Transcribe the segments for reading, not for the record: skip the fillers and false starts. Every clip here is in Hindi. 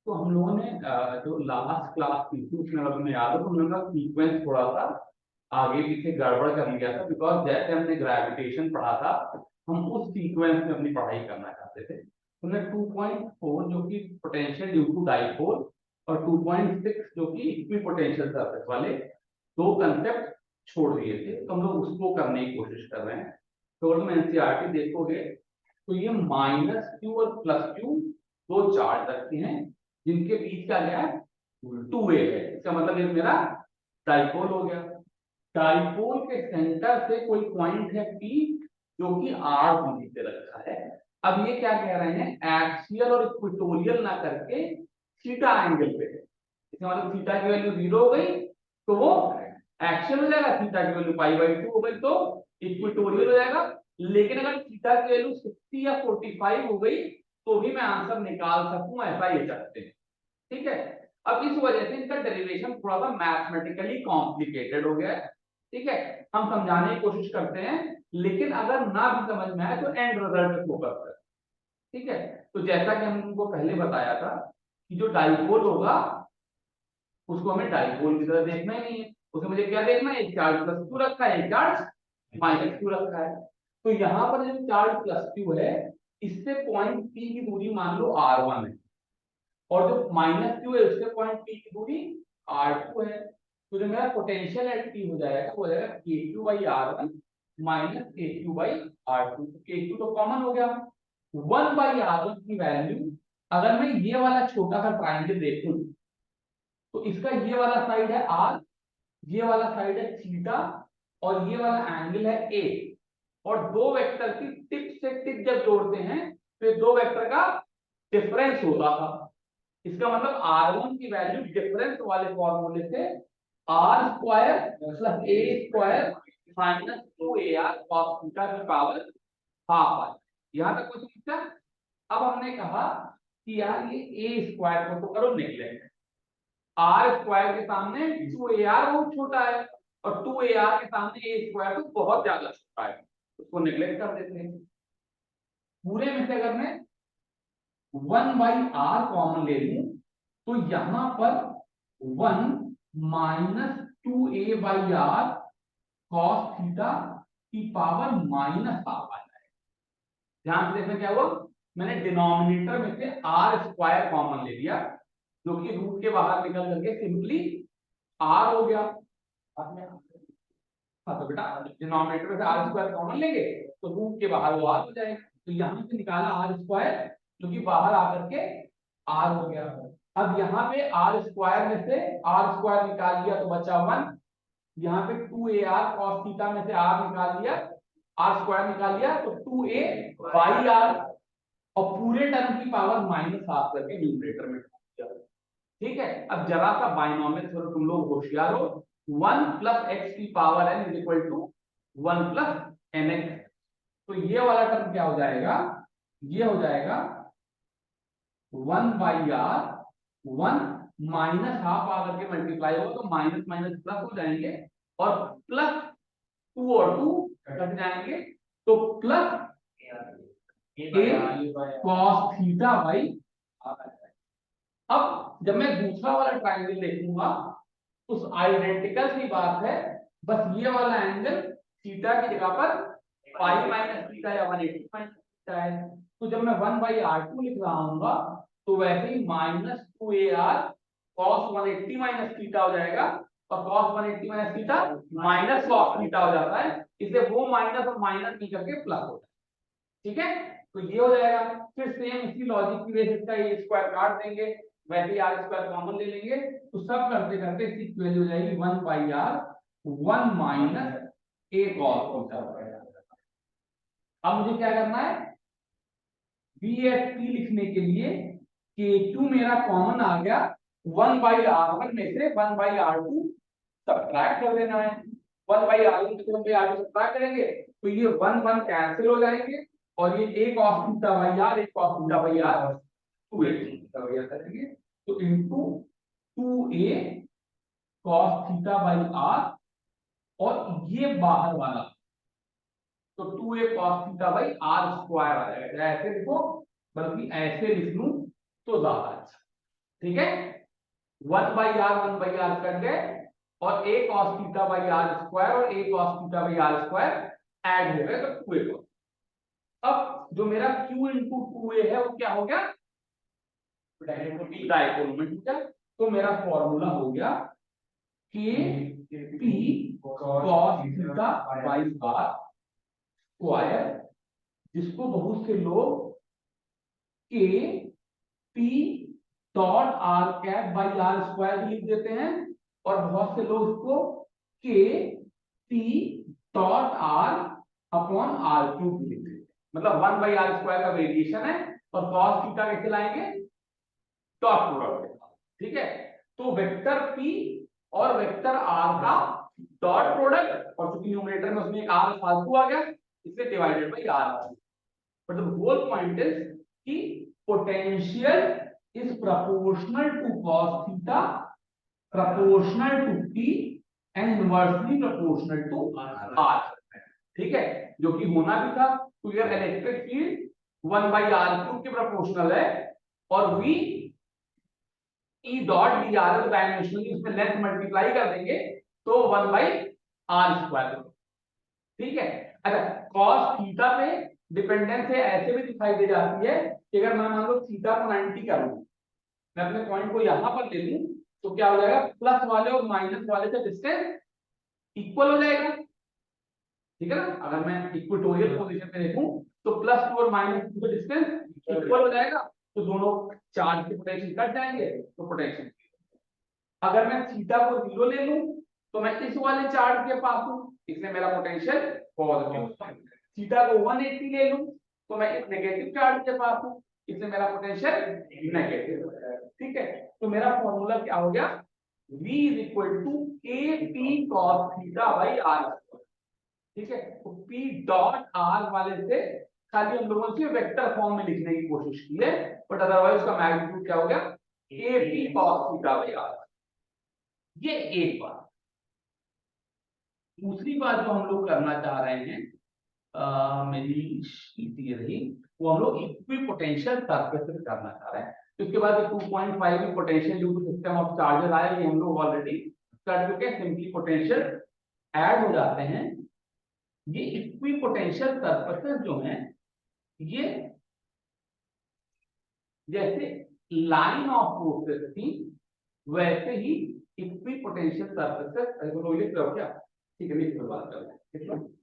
तो हम लोगों ने जो लास्ट क्लास की थी उसमें अगर तुम्हें याद हो तो हम लोगों का सीक्वेंस थोड़ा सा आगे पीछे गड़बड़ कर लिया था, बिकॉज जैसे हमने ग्रेविटेशन पढ़ा था हम उस सीक्वेंस में अपनी पढ़ाई करना चाहते थे। हमने 2.4 जो कि पोटेंशियल ड्यू टू डाइपोल और 2.6 जो कि इक्विपोटेंशियल सरफेस वाले दो कंसेप्ट छोड़ दिए थे, तो हम लोग उसको करने की कोशिश कर रहे हैं। तो अगर तुम एनसीईआरटी देखोगे तो ये -q और +q दो चार्ज रखते हैं जिनके बीच का क्या है 2a है। इसका मतलब ये मेरा डाइपोल हो गया। डाइपोल के सेंटर से कोई पॉइंट है P जो कि r दूरी पे रखा है। अब ये क्या कह रहे हैं, एक्सियल और इक्वेटोरियल ना करके थीटा एंगल पे है। इसका मतलब थीटा की वैल्यू 0 हो गई तो वो एक्सियल हो जाएगा, थीटा की वैल्यू π/2 हो गई तो इक्वेटोरियल हो जाएगा। लेकिन अगर थीटा की वैल्यू 60 या 45 हो गई तो भी मैं आंसर निकाल सकूं, ऐसा ये चाहते हैं। ठीक है, अब इस वजह से इनका डेरिवेशन थोड़ा सा मैथमेटिकली कॉम्प्लिकेटेड हो गया है। ठीक है, हम समझाने की कोशिश करते हैं, लेकिन अगर ना भी समझ में आए तो एंड रिजल्ट को करते हैं। ठीक है, तो जैसा कि हम उनको पहले बताया था कि जो डाइपोल होगा उसको हमें डाइपोल की तरह देखना ही नहीं है, उसे मुझे क्या देखना है, एक चार्ज +q रखा है, एक चार्ज -q रखा है। तो यहाँ पर जो चार्ज +q है इससे पॉइंट P की दूरी मान लो r1 है और जो -q है उससे पॉइंट P की दूरी r2 है। तो जो मेरा पोटेंशियल एट P हो जाएगा वो हो जाएगा kq/r1 -kq/r2। kq तो कॉमन हो गया, 1/r1 की वैल्यू अगर मैं ये वाला छोटा सा ट्राइंगल देखूं तो इसका ये वाला साइड है r, ये वाला साइड है थीटा और ये वाला एंगल है a, और दो वेक्टर की टिप से टिप जब जोड़ते हैं तो ये दो वेक्टर का डिफरेंस होता था। इसका मतलब r1 की वैल्यू डिफरेंस वाले फॉर्मूले से r² + a² - 2ar cos theta की पावर हाफ है। यहां तक कोई समस्या? अब हमने कहा कि यार ये a² को तो करो नेगलेक्ट, r² के सामने 2ar बहुत छोटा है और 2ar के सामने a² तो बहुत ज्यादा छोटा है, उसको नेगलेक्ट कर देते हैं। पूरे में से अगर मैं 1/r कॉमन ले लूं तो यहां पर 1 - 2a/r cos थीटा की पावर -हाफ आ जाएगा। ध्यान से देखना क्या हुआ, मैंने डिनोमिनेटर में से r² कॉमन ले लिया जो कि रूट के बाहर निकल करके सिंपली r हो गया। हाँ तो बेटा डिनोमिनेटर में से r² कॉमन लेंगे तो रूट के बाहर वो r हो जाएगा, तो यहां से निकाला r² जो कि बाहर आकर के r हो गया। अब यहाँ पे r² में से r² निकाल लिया तो बचा 1, यहाँ पे 2ar cos थीटा में से r निकाल लिया, r² निकाल लिया तो 2a/r और पूरे टर्म की पावर -हाफ करके न्यूमरेटर में डाल दिया। ठीक है, अब जरा सा बाइनोमियल थोड़ा तुम लोग होशियार हो, 1 + x की पावर n = 1 + nx। तो ये वाला टर्म क्या हो जाएगा, ये हो जाएगा 1/r, 1 -हाफ आकर के मल्टीप्लाई हो तो माइनस माइनस प्लस हो जाएंगे और +2 और 2 कट जाएंगे तो प्लस a cos थीटा/r। अब जब मैं दूसरा वाला ट्राइंगल देखूंगा उस आइडेंटिकल सी बात है, बस ये वाला एंगल थीटा की जगह पर π - थीटा या 180 - थीटा है। तो जब मैं 1/r2 लिख रहा हूंगा तो वैसे ही -2ar cos 180 - थीटा हो जाएगा और cos 180 - थीटा -cos थीटा हो जाता है, इसलिए वो माइनस और माइनस मिल करके प्लस हो जाता है। ठीक है, तो ये हो जाएगा। फिर सेम इसी लॉजिक की बेसिस का a² काट देंगे, वैसे ही r² कॉमन ले लेंगे तो सब करते करते इसकी वैल्यू हो जाएगी 1/r 1 - a cos थीटा। अब मुझे क्या करना है, VST लिखने के लिए K2 मेरा कॉमन आ गया, 1/r1 में से 1/r2 सब्ट्रैक्ट कर देना है। 1/r1 में से 1/r2 सब्ट्रैक्ट करेंगे तो ये 1 1 कैंसिल हो जाएंगे और ये a cos थीटा/r, a cos थीटा/r 2a थीटा/r करेंगे तो इनटू 2a cos थीटा/r और ये बाहर वाला तो 2a cos थीटा/r² आ जाएगा। ऐसे लिखो, बल्कि ऐसे लिख लूं तो ज्यादा अच्छा। ठीक है, 1/r कट गए और a cos theta by r square और a cos theta by r square add हो गए तो 2a cos। अब जो मेरा q इंटू 2a है वो क्या हो गया, डायगोनल में, ठीक है। तो मेरा फॉर्मूला हो गया k p cos theta by r square, जिसको बहुत से लोग k p dot r cap by r square भी लिख देते हैं, और बहुत से लोग इसको k t dot r upon r cube भी लिख देते हैं। मतलब 1/r² का वेरिएशन है, और कॉस थीटा कैसे लाएंगे, डॉट प्रोडक्ट, ठीक है। तो वेक्टर p और वेक्टर r का डॉट प्रोडक्ट, और चूंकि न्यूमरेटर में उसमें एक r फालतू आ गया इसलिए divided by r। But the whole point is कि potential is proportional to cos theta, proportional to p and inversely proportional to r, ठीक है, जो कि होना भी था, तो यार इलेक्ट्रिक फील्ड 1/r³ के प्रोपोर्शनल है, और v e dot dr dimensionally उसमें लेंथ मल्टीप्लाई कर देंगे तो 1/r², ठीक है। अच्छा, cos थीटा पे डिपेंडेंस ऐसे भी दिखाई दे जाती है कि अगर मैं मान लो थीटा को 90 करूं, मैं अपने पॉइंट को यहां पर ले लूं, तो क्या हो जाएगा, प्लस वाले और माइनस वाले का डिस्टेंस इक्वल हो जाएगा, ठीक है ना। अगर मैं इक्वेटोरियल पोजीशन पे देखूं तो +2 और -2 का डिस्टेंस इक्वल हो जाएगा, तो दोनों चार्ज के पोटेंशियल कट जाएंगे, तो पोटेंशियल। अगर मैं थीटा को 0 ले लूं तो मैं इस वाले चार्ज के पास हूं, इसलिए मेरा पोटेंशियल पॉजिटिव। थीटा को 180 ले लूं तो मैं इस नेगेटिव चार्ज के पास हूं, इसलिए मेरा पोटेंशियल नेगेटिव, ठीक है। तो मेरा फॉर्मूला क्या हो गया, v = kp cos theta by r, ठीक है। तो p डॉट r वाले से खाली हम लोगों ने वेक्टर फॉर्म में लिखने की कोशिश की है, बट अदरवाइज उसका मैग्नीट्यूड क्या हो गया, kp cos theta by r। ये एक बात। दूसरी बात जो हम लोग करना चाह रहे हैं, मेरी शीट ये रही, वो हम लोग इक्विपोटेंशियल सरफेस पे करना चाह रहे हैं। तो इसके बाद 2.5 की potential due to system of charges आया, ये हम लोग ऑलरेडी कर चुके हैं, सिंपली पोटेंशियल ऐड हो जाते हैं। ये इक्विपोटेंशियल सरफेसेस जो हैं, ये जैसे लाइन ऑफ फोर्सेस थी वैसे ही इक्विपोटेंशियल सरफेसेस, तो ये क्या, ठीक है, नेक्स्ट बात करते हैं।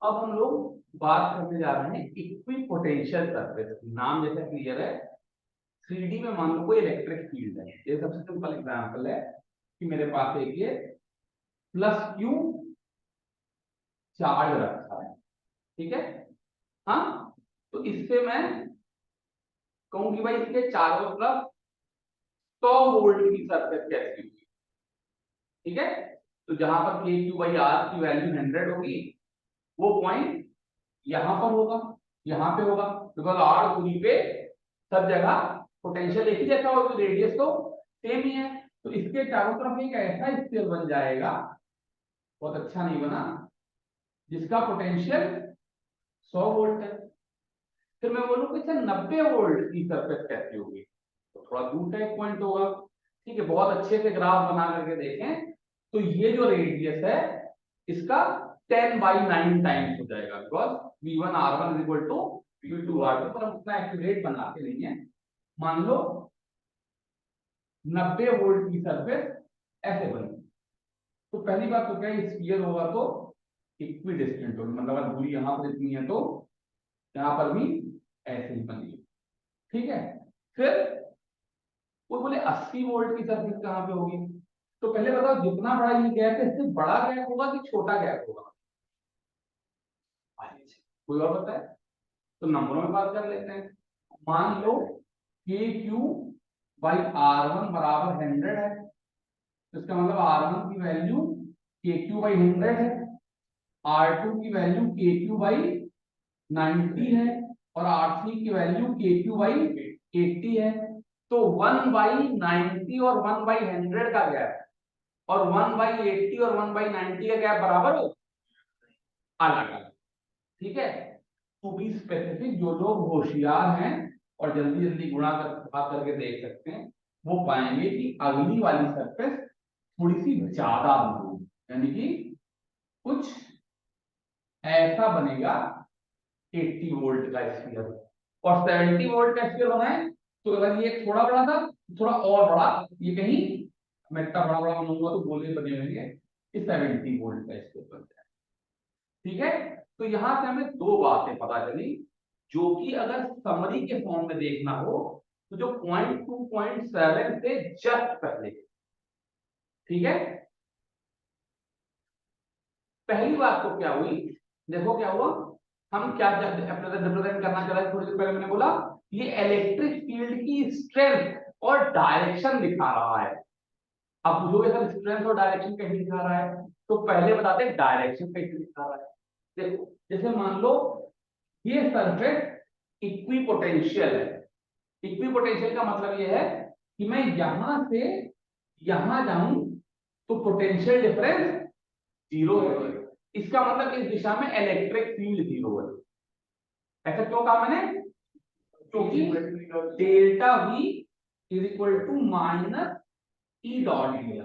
अब हम लोग बात करने जा रहे हैं इक्विपोटेंशियल सरफेस। नाम जैसा क्लियर है, 3D में मान लो कोई इलेक्ट्रिक फील्ड है, ये सबसे सिंपल एग्जांपल है कि मेरे पास एक ये +q चार्ज रखा है, ठीक है। हाँ, तो इससे मैं कहूं कि भाई इसके चारों तरफ 100 वोल्ट की सरफेस कैसी होगी, ठीक है। तो जहां पर KQ/R की वैल्यू 100 होगी, वो पॉइंट यहां पर होगा, यहां पे होगा, बिकॉज R दूरी पे सब जगह पोटेंशियल एक ही जैसा होगा, तो रेडियस तो सेम ही है। तो इसके चारों तरफ एक ऐसा स्फीयर बन जाएगा, बहुत अच्छा नहीं बना, जिसका पोटेंशियल 100 वोल्ट है। फिर मैं बोलूं कि 90 वोल्ट की सरफेस कैसी होगी, तो थोड़ा दूर का एक पॉइंट होगा, ठीक है। बहुत अच्छे से ग्राफ बना करके देखें तो ये जो रेडियस है इसका 10/9 टाइम्स हो जाएगा, बिकॉज v1r1 v2r2, पर हम उतना एक्यूरेट बनाते नहीं है। मान लो 90 वोल्ट की सरफेस ऐसे बनी, तो पहली बात तो क्या है, स्फीयर होगा तो इक्विडिस्टेंट होगा, मतलब अगर दूरी यहां पर इतनी है तो यहां पर भी ऐसे ही बनेगी, ठीक है। फिर वो बोले 80 वोल्ट की सर्किट कहां पे होगी, तो पहले बताओ जितना बड़ा ये गैप है इससे बड़ा गैप होगा कि छोटा गैप होगा? कोई और बताए? तो नंबरों में बात कर लेते हैं। मान लो के क्यू बाई आर वन बराबर 100 है, तो इसका मतलब आर वन की वैल्यू के क्यू बाई 100 है, आर टू की वैल्यू के क्यू बाई 90 है, और आर थ्री की वैल्यू के क्यू बाई 80 है। तो 1 बाई 90 और 1 बाई 100 का गैप और 1 बाई 80 और 1 बाई 90 का गैप बराबर हो, अलग अलग। ठीक है, टू बी स्पेसिफिक, जो लोग होशियार हैं और जल्दी जल्दी गुणा करके देख सकते हैं, वो पाएंगे कि अगली वाली सरफेस थोड़ी सी ज्यादा होगी, यानी कि कुछ ऐसा बनेगा 80 वोल्ट का स्फीयर, और 70 वोल्ट का स्फीयर बनाए तो अगर ये थोड़ा बड़ा था, थोड़ा और बड़ा, ये कहीं मैं इतना बड़ा बड़ा बनाऊंगा तो गोले बने होंगे, ये 70 वोल्ट का स्फीयर बन जाए। ठीक है, तो यहां से हमें दो बातें पता चली, जो कि अगर समरी के फॉर्म में देखना हो तो जो 0.2.7 से जस्ट पहले। ठीक है, पहली बात तो क्या हुई, देखो क्या हुआ, हम क्या रिप्रेजेंट करना चाह रहे, थोड़ी देर पहले मैंने बोला ये इलेक्ट्रिक फील्ड की स्ट्रेंथ और डायरेक्शन दिखा रहा है। अब पूछोगे सर स्ट्रेंथ और डायरेक्शन कैसे दिखा रहा है, तो पहले बताते हैं डायरेक्शन कैसे दिखा रहा है। देखो जैसे मान लो ये सरफेस इक्विपोटेंशियल है। इक्विपोटेंशियल का मतलब ये है कि मैं यहां से यहां जाऊं तो पोटेंशियल डिफरेंस जीरो है, इसका मतलब इस दिशा में इलेक्ट्रिक फील्ड जीरो है। ऐसा क्यों कहा मैंने, क्योंकि delta v is equal to minus E dot d.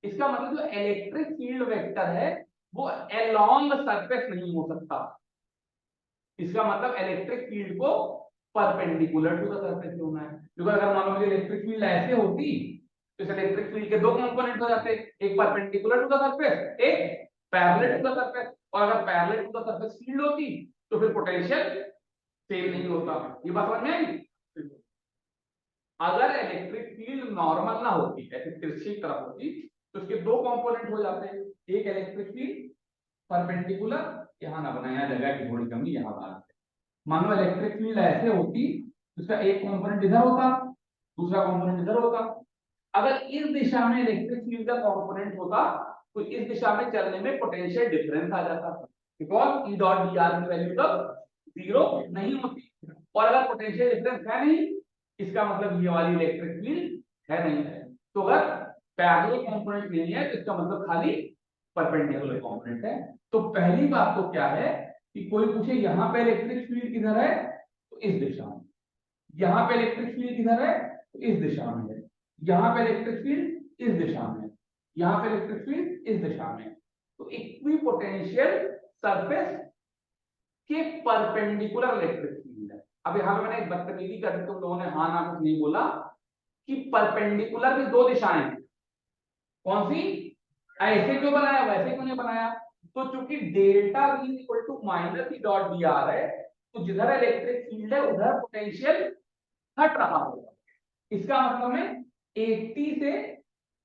इसका मतलब जो इलेक्ट्रिक फील्ड वेक्टर है वो अलोंग सरफेस नहीं हो सकता, इसका मतलब इलेक्ट्रिक फील्ड को परपेंडिकुलर टू द सरफेस होना है। क्योंकि अगर मान लो इलेक्ट्रिक फील्ड ऐसे होती तो इस इलेक्ट्रिक फील्ड के दो कंपोनेंट हो जाते, एक परपेंडिकुलर टू द सरफेस, एक पैरेलल टू द सरफेस, और अगर parallel to the surface field होती तो फिर पोटेंशियल सेम नहीं होता। ये बात समझ में आई? अगर इलेक्ट्रिक फील्ड नॉर्मल ना होती, ऐसे तिरछी तरफ होती, तो इसके दो कंपोनेंट हो जाते हैं, एक इलेक्ट्रिक फील्ड परपेंडिकुलर, यहां ना बनाया जगह की थोड़ी कमी, यहां बना। मान लो इलेक्ट्रिक फील्ड ऐसे होती, उसका एक कंपोनेंट इधर होता, दूसरा कंपोनेंट इधर होता। अगर इस दिशा में इलेक्ट्रिक फील्ड का कंपोनेंट होता तो इस दिशा में चलने में पोटेंशियल डिफरेंस आ जाता, because E dot d are की वैल्यू तब जीरो नहीं होती, और अगर पोटेंशियल डिफरेंस है नहीं, इसका मतलब ये वाली इलेक्ट्रिक फील्ड है नहीं है। तो अगर पैरेलल कंपोनेंट नहीं है तो इसका मतलब खाली परपेंडिकुलर कंपोनेंट है। तो पहली बात तो क्या है कि कोई पूछे यहां पे इलेक्ट्रिक फील्ड किधर है, तो इस दिशा में, यहां पे इलेक्ट्रिक फील्ड किधर है तो इस दिशा में है, यहां पे इलेक्ट्रिक फील्ड इस दिशा में, यहां पे इलेक्ट्रिक फील्ड इस दिशा में। तो इक्विपोटेंशियल सरफेस के परपेंडिकुलर इलेक्ट्रिक फील्ड है। अब यहां पे मैंने एक बदतमीजी कर दी, तुम लोगों ने हाँ ना कुछ नहीं बोला कि परपेंडिकुलर की दो दिशाएं, कौन सी, ऐसे क्यों बनाया वैसे क्यों नहीं बनाया, तो चूंकि delta v equal to minus E dot d r है, तो जिधर इलेक्ट्रिक फील्ड है उधर पोटेंशियल हट रहा होगा। इसका मतलब मैं 80 से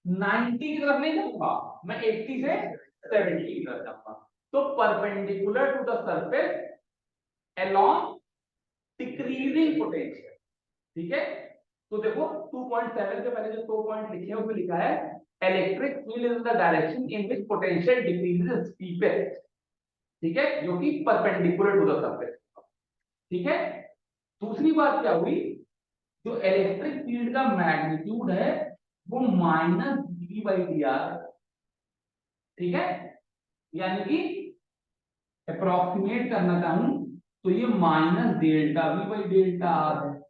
90 की तरफ नहीं जाऊंगा, मैं 80 से 70 की तरफ जाऊंगा। तो perpendicular to the surface along decreasing potential. ठीक है, तो देखो 2.7 के पहले जो 2 पॉइंट लिखे हैं उसमें लिखा है electric field is the direction in which potential decreases steepest. ठीक है, जो कि परपेंडिकुलर टू द सरफेस। ठीक है, दूसरी बात क्या हुई, जो इलेक्ट्रिक फील्ड का मैग्नीट्यूड है वो minus dV by D R. ठीक है, यानी कि अप्रोक्सीमेट करना चाहूं तो ये minus delta V by delta R है।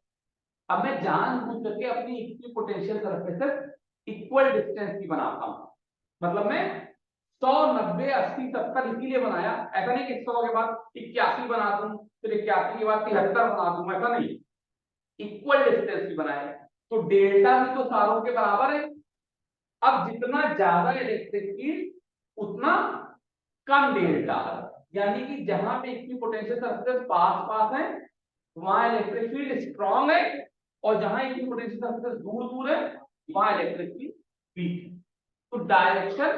अब मैं जानबूझ करके अपनी इक्विपोटेंशियल सरफेसेस इक्वल डिस्टेंस की बनाता हूं, मतलब मैं 100 90 80 70 इसीलिए बनाया, ऐसा नहीं कि 100 के बाद 81 बना दूं, फिर 81 के बाद 73 बना दूं, ऐसा नहीं, इक्वल डिस्टेंस की बनाए। तो डेल्टा भी तो सारों के बराबर है। अब जितना ज्यादा इलेक्ट्रिक फील्ड उतना कम डेल्टा, यानी कि जहां पे इक्विपोटेंशियल सरफेसेस पास पास है वहां इलेक्ट्रिक फील्ड स्ट्रांग है, और जहां इक्विपोटेंशियल सरफेसेस दूर दूर है वहां इलेक्ट्रिक फील्ड वीक है। तो direction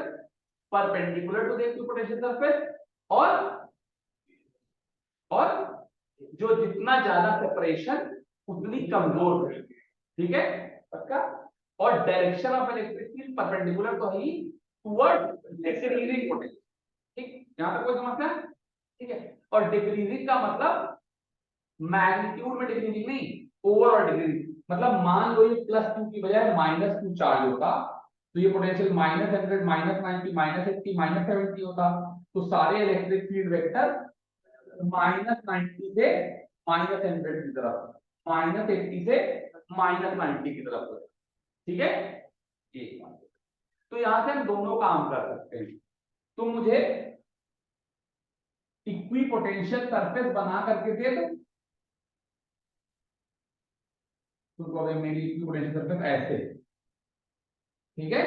perpendicular to the equipotential surface, और जो जितना ज्यादा सेपरेशन उतनी कमजोर है, ठीक है पक्का। और direction of electric field perpendicular तो ही टुवर्ड डिक्रीजिंग पोटेंशियल, ठीक, यहां तक कोई समस्या, ठीक है। और डिक्रीजिंग का मतलब मैग्नीट्यूड में डिक्रीजिंग नहीं, ओवरऑल डिक्रीजिंग, मतलब मान लो ये +2 की बजाय -2 चार्ज होता तो ये पोटेंशियल -100 -90 -80 -70 होता, तो सारे इलेक्ट्रिक फील्ड वेक्टर -90 से -100 की तरफ, -80 से -90 की तरफ, ठीक है। एक बात, तो यहां से हम दोनों काम कर सकते हैं। तो मुझे इक्विपोटेंशियल सरफेस बना करके दे दो, तो अगर मेरी इक्विपोटेंशियल सरफेस ऐसे, ठीक है,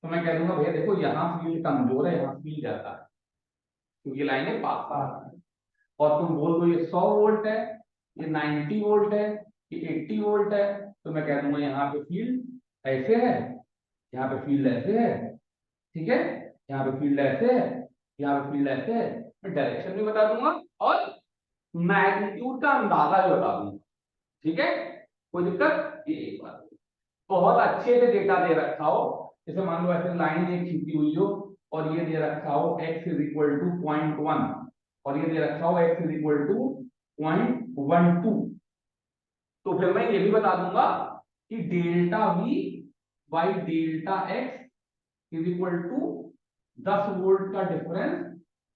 तो मैं कह दूंगा भैया देखो यहाँ फील्ड कमजोर है, यहाँ फील्ड ज्यादा है क्योंकि लाइनें पास पास है, और तुम बोल दो ये 100 वोल्ट है, ये 90 वोल्ट है, ये 80 वोल्ट है, तो मैं कह दूंगा यहाँ पे फील्ड ऐसे है, यहाँ पे फील्ड ऐसे है, ठीक है, यहाँ पे फील्ड ऐसे है, यहाँ पे फील्ड ऐसे है, मैं डायरेक्शन भी बता दूंगा और मैग्नीट्यूड का अंदाजा भी बता दूंगा, ठीक है, कोई दिक्कत। ये एक बात बहुत अच्छे से डेटा दे रखा हो, जैसे मान लो ऐसे लाइन एक खींची हुई हो और ये दे रखा हो x = 0.1 और ये दे रखा हो x = 0.12, तो फिर मैं ये भी बता दूंगा कि delta v by delta x = 10 volt का डिफरेंस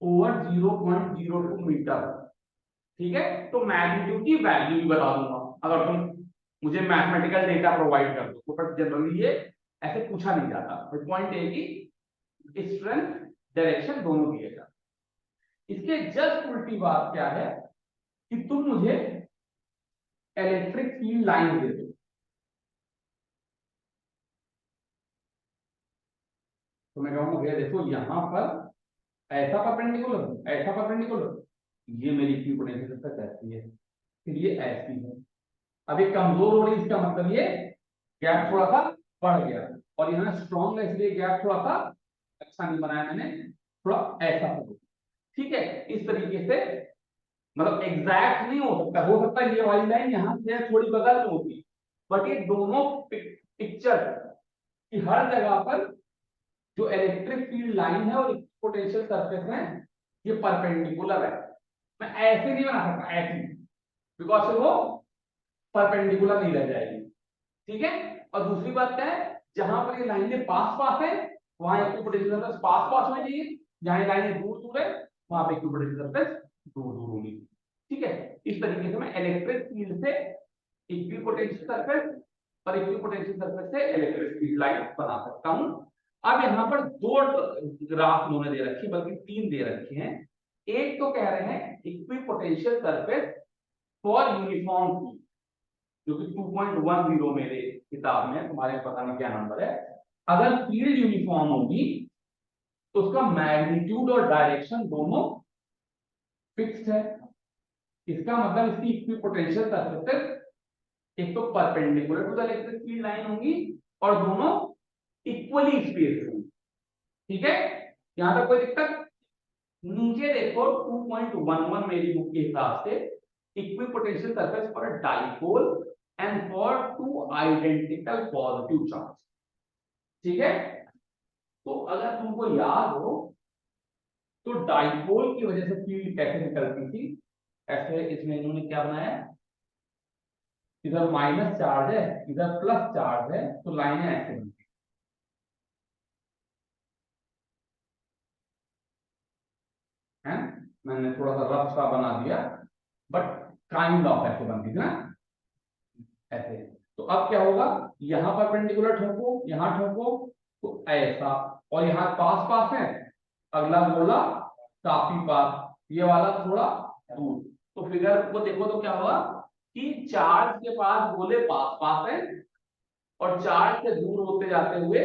ओवर 0.02 मीटर, ठीक है। तो मैग्नीट्यूड की वैल्यू भी बता दूंगा अगर तुम मुझे मैथमेटिकल डेटा प्रोवाइड कर दो, तो बट जनरली ये ऐसे पूछा नहीं जाता, बट पॉइंट है कि स्ट्रेंथ डायरेक्शन दोनों दिए जाते। इसके जस्ट उल्टी बात क्या है कि तुम मुझे इलेक्ट्रिक फील्ड लाइन दे दो, तो मैं कहूंगा भैया देखो यहां पर ऐसा परपेंडिकुलर, ऐसा परपेंडिकुलर, ये मेरी इक्विपोटेंशियल सरफेस ऐसी है, फिर ये ऐसी है। अब ये कमजोर हो रही, इसका मतलब ये गैप थोड़ा सा बढ़ गया, और यहाँ स्ट्रॉन्ग है इसलिए गैप थोड़ा सा अच्छा नहीं बनाया मैंने, थोड़ा ऐसा हो, ठीक है। इस तरीके से मतलब एग्जैक्ट नहीं हो सकता है ये वाली लाइन यहाँ से थोड़ी बगल में होती, बट ये दोनों पिक्चर की हर जगह पर जो इलेक्ट्रिक फील्ड लाइन है और पोटेंशियल सरफेस है ये परपेंडिकुलर है। मैं ऐसे नहीं बना सकता, ऐसे, बिकॉज वो परपेंडिकुलर नहीं रह जाएगी, ठीक है। और दूसरी बात क्या है, जहां पर ये लाइनें पास पास है वहां इक्विपोटेंशियल सरफेस पास पास होनी चाहिए, जहां ये लाइनें दूर दूर है वहां पे इक्विपोटेंशियल सरफेस दूर दूर होनी चाहिए, ठीक है। इस तरीके से मैं इलेक्ट्रिक फील्ड से इक्विपोटेंशियल सरफेस और इक्विपोटेंशियल सरफेस से इलेक्ट्रिक फील्ड लाइन बना सकता हूं। अब यहाँ पर दो ग्राफ उन्होंने दे रखे, बल्कि 3 दे रखे हैं। एक तो कह रहे हैं equipotential surface for uniform field, जो कि 2.10 मेरे किताब में, तुम्हारे पता नहीं क्या नंबर है। अगर फील्ड यूनिफॉर्म होगी तो उसका मैग्नीट्यूड और डायरेक्शन दोनों फिक्स्ड है, इसका मतलब इसकी इक्विपोटेंशियल सरफेसेस एक तो perpendicular to the electric field line होंगी और दोनों इक्वली स्पेस्ड होंगी, ठीक है। यहां तक कोई दिक्कत। नीचे देखो 2.11 मेरी बुक के हिसाब से equipotential surface for a dipole and for 2 identical positive charge, ठीक है। तो अगर तुमको याद हो तो डाइपोल की वजह से फील्ड कैसे निकलती थी, ऐसे इसमें इन्होंने क्या बनाया, इधर माइनस चार्ज है इधर प्लस चार्ज है, तो लाइनें ऐसे बनती हैं, मैंने थोड़ा सा रफ सा बना दिया, बट काइंड ऑफ ऐसे बनती थी ना, ऐसे। तो अब क्या होगा, यहां पर परपेंडिकुलर ठोको, यहां ठोको, तो ऐसा, और यहां पास पास है, अगला गोला काफी पास, ये वाला थोड़ा दूर। तो फिगर को देखो तो क्या हुआ कि चार्ज के पास गोले पास पास है और चार्ज से दूर होते जाते हुए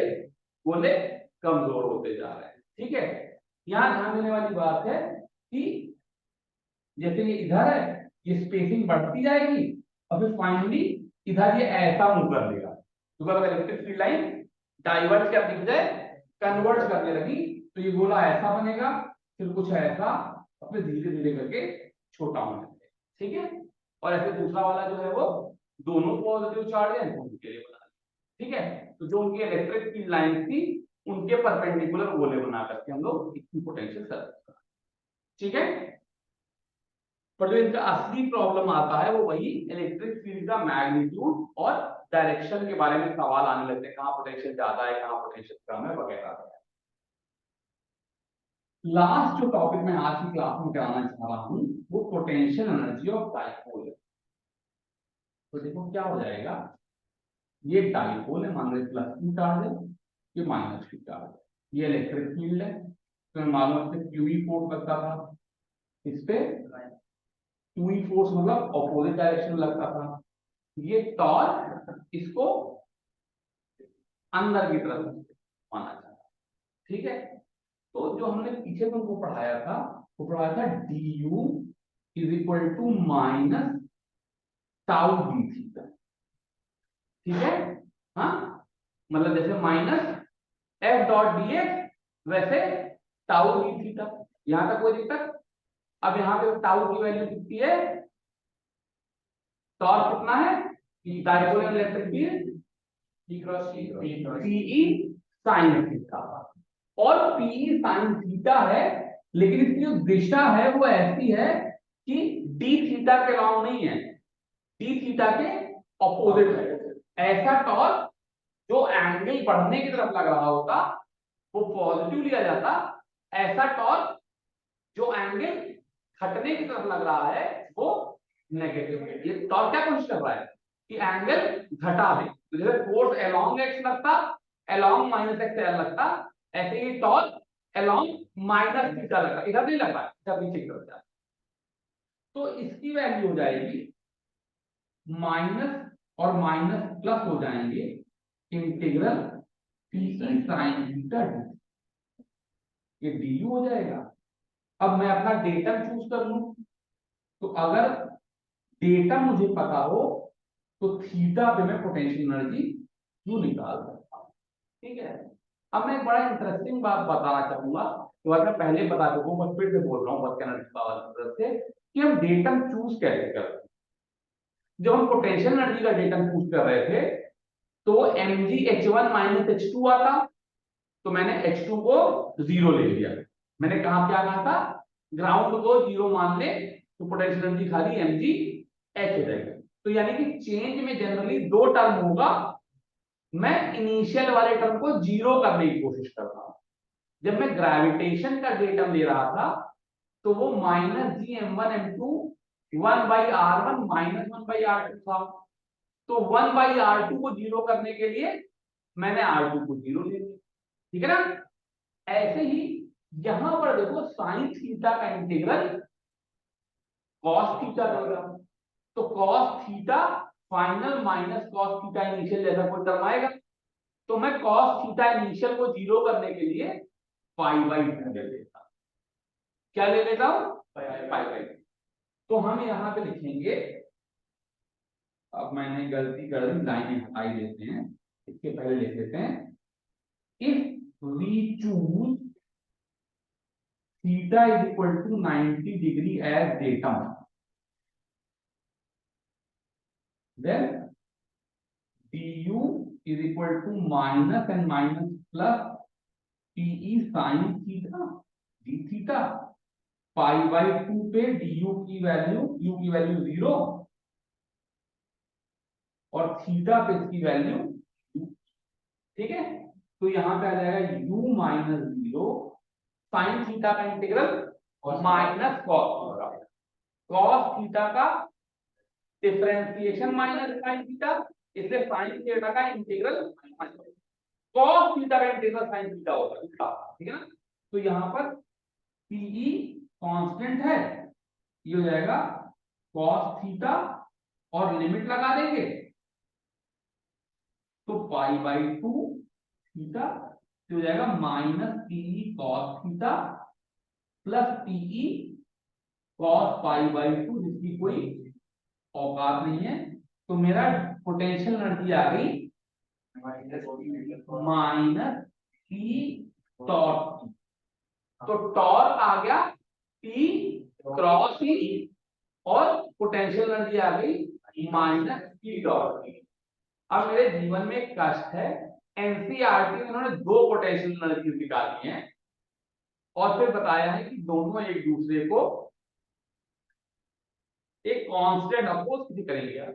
गोले कमजोर होते जा रहे हैं, ठीक है। यहां ध्यान देने वाली बात है कि जैसे ये इधर है, ये स्पेसिंग बढ़ती जाएगी और फिर फाइनली इधर ये ऐसा मूव कर देगा, तो इलेक्ट्रिक फील्ड लाइन डाइवर्ट करने की बजाय कन्वर्ट करने लगी, तो ये गोला ऐसा बनेगा, फिर कुछ ऐसा, फिर धीरे धीरे करके छोटा होने लगेगा, ठीक है। और ऐसे दूसरा वाला जो है वो दोनों पॉजिटिव चार्ज है दोनों के लिए बना, ठीक है। तो जो उनकी इलेक्ट्रिक फील्ड लाइन थी उनके परपेंडिकुलर गोले बना करके हम लोग इक्विपोटेंशियल सर्किट, ठीक है। पर जो इनका असली प्रॉब्लम आता है वो वही इलेक्ट्रिक फील्ड का मैग्नीट्यूड और डायरेक्शन के बारे में सवाल आने लगते हैं, कहां पोटेंशियल ज्यादा है कहां पोटेंशियल कम है वगैरह। लास्ट जो टॉपिक मैं आज की क्लास में कराना चाह रहा हूं वो पोटेंशियल एनर्जी ऑफ डाइपोल है। तो देखो क्या हो जाएगा, ये डाइपोल है, मान लो प्लस क्यू चार्ज है, ये माइनस क्यू चार्ज है, ये इलेक्ट्रिक फील्ड है, तो मालूम है क्यू ई फोर्स लगता था इस पे, क्यू ई फोर्स मतलब ऑपोजिट डायरेक्शन में लगता था, ये टॉर्क इसको अंदर की तरफ माना जाता है, ठीक है। तो जो हमने पीछे तुमको पढ़ाया था वो पढ़ाया था d U is equal to minus tau d theta, ठीक है। हाँ, मतलब जैसे minus F dot d x वैसे टाउ डी थीटा, यहां तक कोई दिक्कत। अब यहाँ पे टाउ की वैल्यू कितनी है, टॉर्क कितना है, dipole electric field p E sine theta, और पीई साइन थीटा है, लेकिन इसकी जो दिशा है वो ऐसी है कि डी थीटा के अलाउ नहीं है, डी थीटा के ऑपोजिट है। ऐसा टॉर्क जो एंगल बढ़ने की तरफ लग रहा होता वो पॉजिटिव लिया जाता, ऐसा टॉर्क जो एंगल घटने की तरफ लग रहा है वो नेगेटिव है। ये टॉर्क क्या कोशिश कर रहा है कि एंगल घटा दे, तो जैसे फोर्स अलोंग एक्स लगता, अलोंग माइनस एक्स एल लगता, ऐसे ही टॉर्क अलोंग माइनस थीटा लगता, इधर नहीं लग रहा है, इधर नीचे की तरफ जा, तो इसकी वैल्यू हो जाएगी माइनस और माइनस प्लस हो जाएंगे integral P sine theta D, ये डी हो जाएगा। अब मैं अपना डेटम चूज कर लूं, तो अगर डेटा मुझे पता हो तो थीटा पे मैं पोटेंशियल एनर्जी क्यों निकाल सकता हूं, ठीक है। अब मैं एक बड़ा इंटरेस्टिंग बात बताना चाहूंगा, तो मैं पहले बता चुका हूं, बस फिर से बोल रहा हूं वर्क एनर्जी पावर की तरफ से, कि हम डेटम चूज कैसे करते हैं। जब हम पोटेंशियल एनर्जी का डेटम चूज कर रहे थे तो mgh1 माइनस h2 आता, तो मैंने h2 को जीरो ले लिया, मैंने कहा क्या कहा था, ग्राउंड को जीरो मान ले तो पोटेंशियल एनर्जी खाली mg h हो जाएगी। तो यानी कि चेंज में जनरली दो टर्म होगा, मैं इनिशियल वाले टर्म को जीरो करने की कोशिश कर रहा हूं। जब मैं ग्रेविटेशन का डेटम ले रहा था तो वो minus G m one m two 1/r1 minus 1/r2 था, तो 1/r2 को जीरो करने के लिए मैंने r2 को जीरो ले लिया, ठीक है ना। ऐसे ही यहां पर देखो साइन थीटा का इंटीग्रल कॉस थीटा देगा, तो cos theta final minus cos theta initial जैसा कोई टर्म आएगा, तो मैं कॉस थीटा इनिशियल को जीरो करने के लिए पाई/2 ले लेता, क्या ले लेता हूं, पाई/2। तो हम यहां पे लिखेंगे, अब मैंने गलती कर दी, लाइनें हटाई देते हैं, इसके पहले लिख देते हैं, if we choose theta is equal to 90 degree as datum, then du is equal to minus and minus plus pe sin theta d theta, पाई/2 पे du की वैल्यू, u की वैल्यू 0 और थीटा पे इसकी वैल्यू, ठीक है। तो यहां पे आ जाएगा u माइनस 0 साइन थीटा का इंटीग्रल माइनस कॉस थीटा का डिफरेंशिएशन माइनस साइन थीटा, इसलिए साइन थीटा का इंटीग्रल कॉस थीटा का इंटीग्रल साइन थीटा होगा, ठीक है ना। तो यहां पर पीई कांस्टेंट है, ये हो जाएगा कॉस थीटा और लिमिट लगा देंगे तो पाई/2 थीटा हो जाएगा minus pi cos theta plus pi cos पाई/2, जिसकी कोई औकात नहीं है। तो मेरा पोटेंशियल एनर्जी आ गई माइनस टी डॉट। तो टॉर्क आ गया टी क्रॉस ई और पोटेंशियल एनर्जी आ गई माइनस टी डॉट। अब मेरे जीवन में एक कष्ट है, एनसीईआरटी में इन्होंने दो पोटेंशियल एनर्जी निकाली हैं और फिर बताया है कि दोनों एक दूसरे को एक कांस्टेंट अपोज किसी करेंगे।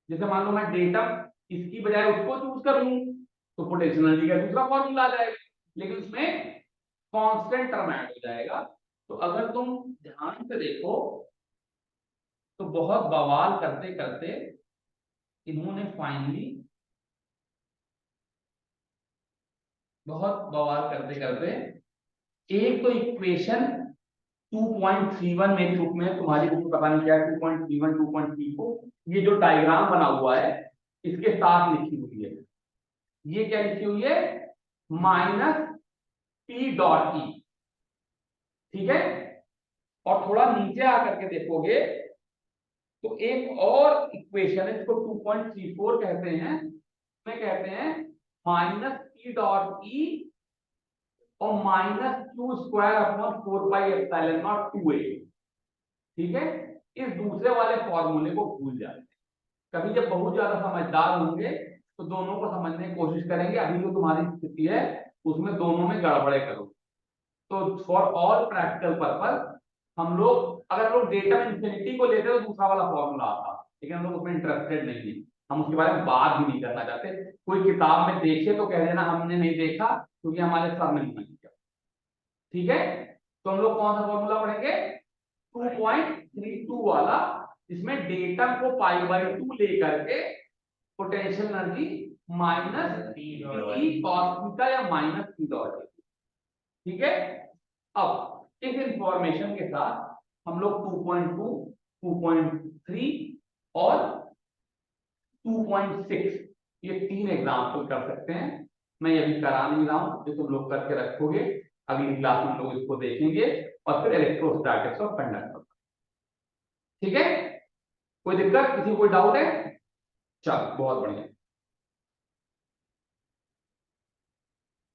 जैसे मान लो मैं डेटम इसकी बजाय उसको चूज कर लूं तो पोटेंशियल एनर्जी का दूसरा फॉर्मूला आ जाएगा, लेकिन उसमें कांस्टेंट टर्म ऐड हो जाएगा। तो अगर तुम ध्यान से देखो तो बहुत बवाल करते करते इन्होंने फाइनली एक तो इक्वेशन 2.31 मेरी बुक में, तुम्हारी बुक में पता नहीं क्या 2.31 2.34, ये जो डायग्राम बना हुआ है इसके साथ लिखी हुई है। ये क्या लिखी हुई है? Minus T dot E. ठीक है, और थोड़ा नीचे आकर के देखोगे तो एक और इक्वेशन है जिसको 2.34 कहते हैं, में कहते हैं माइनस टी डॉट ई और minus Q square upon 4 pi epsilon not 2a। ठीक है, इस दूसरे वाले फॉर्मूले को भूल जाते हैं। कभी जब बहुत ज्यादा समझदार होंगे तो दोनों को समझने की कोशिश करेंगे। अभी जो तुम्हारी स्थिति है उसमें दोनों में गड़बड़े करो। तो फॉर ऑल प्रैक्टिकल पर्पस हम लोग, अगर लोग डेटा इंफिनिटी को लेते तो दूसरा वाला फॉर्मूला आता, लेकिन हम लोग उसमें इंटरेस्टेड नहीं है, हम उसके बारे में बात भी नहीं करना चाहते। कोई किताब में देखे तो कह देना हमने नहीं देखा क्योंकि हमारे सर में नहीं किया। ठीक है, तो हम लोग कौन सा फॉर्मूला पढ़ेंगे? 2.32 वाला, जिसमें डेटा को π/2 लेकर के potential energy minus T cos theta या माइनस टी डॉट। ठीक है, अब इस इंफॉर्मेशन के साथ हम लोग 2.2 2.3 और 2.6 ये तीन एग्जाम्पल कर सकते हैं। मैं ये भी करा नहीं रहा हूं, जो तुम लोग करके रखोगे अगली क्लास में लोग इसको देखेंगे और फिर इलेक्ट्रोस्टैटिक्स ऑफ कंडक्टर। ठीक है, कोई दिक्कत, किसी को कोई डाउट है? चलो बहुत बढ़िया।